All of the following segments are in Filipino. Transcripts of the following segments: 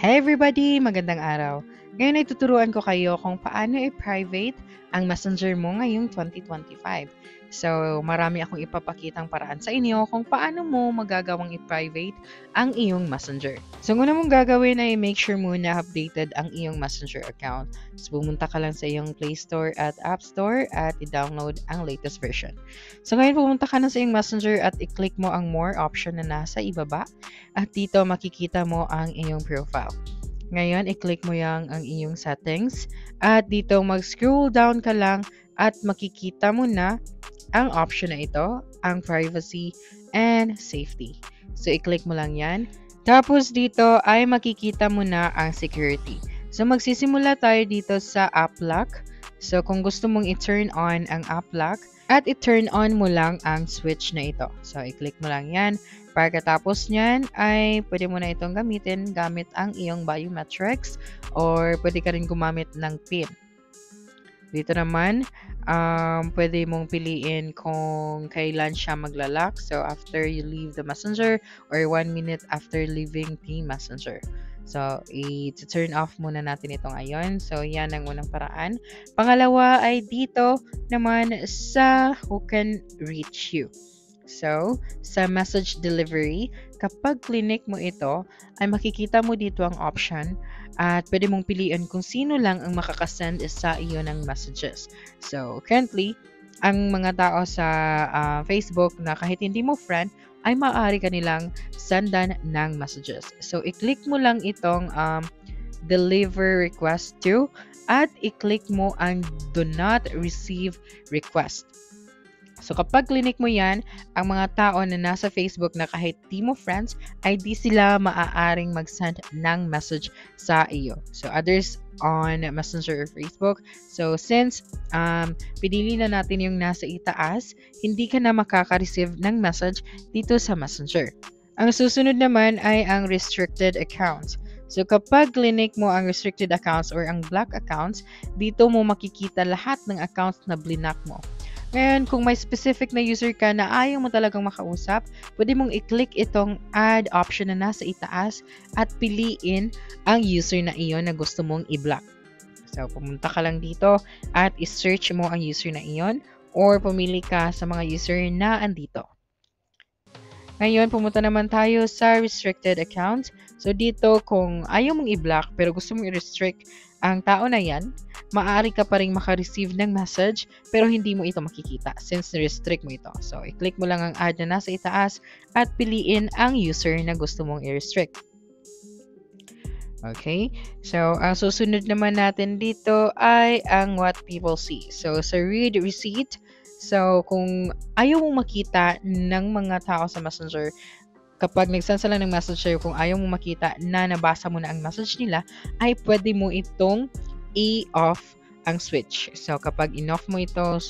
Hey everybody! Magandang araw! Ngayon ay tuturuan ko kayo kung paano i-private ang Messenger mo ngayong 2025. So, marami akong ipapakitang paraan sa inyo kung paano mo magagawang i-private ang iyong Messenger. So, una mong gagawin ay make sure muna updated ang iyong Messenger account. So, pumunta ka lang sa iyong Play Store at App Store at i-download ang latest version. So, ngayon pumunta ka na sa iyong Messenger at i-click mo ang More option na nasa ibaba. At dito makikita mo ang iyong profile. Ngayon, i-click mo ang iyong settings. At dito mag-scroll down ka lang at makikita mo na ang option na ito, ang privacy and safety. So, i-click mo lang yan. Tapos dito ay makikita mo na ang security. So, magsisimula tayo dito sa app lock. So, kung gusto mong i-turn on ang app lock, at i-turn on mo lang ang switch na ito. So, i-click mo lang yan. Pagkatapos nyan, ay pwede mo na itong gamitin gamit ang iyong biometrics or pwede ka rin gumamit ng PIN. Dito naman, pwede mong piliin kung kailan siya maglalak. So, after you leave the messenger or 1 minute after leaving the messenger. So, i-turn off muna natin ito ngayon. So, yan ang unang paraan. Pangalawa ay dito naman sa who can reach you. So, sa message delivery, kapag clinic mo ito, ay makikita mo dito ang option at pwede mong piliin kung sino lang ang makakasend sa iyo ng messages. So, currently, ang mga tao sa Facebook na kahit hindi mo friend, ay maaari ka nilang sendan ng messages. So, i-click mo lang itong deliver request to at i-click mo ang do not receive request. So, kapag clinic mo yan, ang mga tao na nasa Facebook na kahit di mo friends, ay di sila maaaring mag-send ng message sa iyo. So, others on Messenger or Facebook. So, since pinili na natin yung nasa itaas, hindi ka na makaka-receive ng message dito sa Messenger. Ang susunod naman ay ang restricted accounts. So, kapag clinic mo ang restricted accounts or ang black accounts, dito mo makikita lahat ng accounts na blinak mo. Ngayon, kung may specific na user ka na ayaw mo talagang makausap, pwede mong i-click itong add option na nasa itaas at piliin ang user na iyon na gusto mong i-block. So, pumunta ka lang dito at i-search mo ang user na iyon or pumili ka sa mga user na andito. Ngayon, pumunta naman tayo sa restricted account. So, dito kung ayaw mong i-block pero gusto mong i-restrict ang tao na yan, maaari ka pa rin maka-receive ng message pero hindi mo ito makikita since restrict mo ito. So, i-click mo lang ang add na nasa itaas at piliin ang user na gusto mong i-restrict. Okay? So, ang susunod naman natin dito ay ang what people see. So, sa read receipt, so kung ayaw mong makita ng mga tao sa Messenger, kapag nagsend sila ng message sa'yo, kung ayaw mo makita na nabasa mo na ang message nila, ay pwede mo itong i-off ang switch. So, kapag in-off mo ito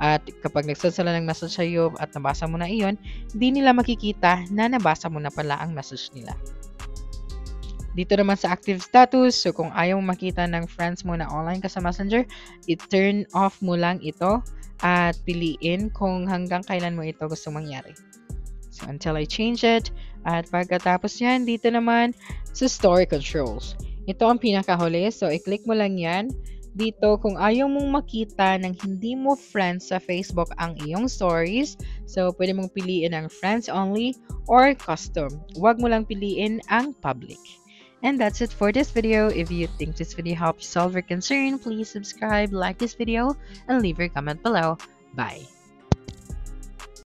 at kapag nagsend sila ng message sa'yo at nabasa mo na iyon, hindi nila makikita na nabasa mo na pala ang message nila. Dito naman sa active status, so kung ayaw mo makita ng friends mo na online ka sa Messenger, i-turn off mo lang ito at piliin kung hanggang kailan mo ito gusto mangyari. So, until I change it. At pagkatapos yan, dito naman sa story controls. Ito ang pinakahuli. So, i-click mo lang yan. Dito, kung ayaw mong makita ng hindi mo friends sa Facebook ang iyong stories, so, pwede mong piliin ang friends only or custom. Huwag mo lang piliin ang public. And that's it for this video. If you think this video helped solve your concern, please subscribe, like this video, and leave your comment below. Bye!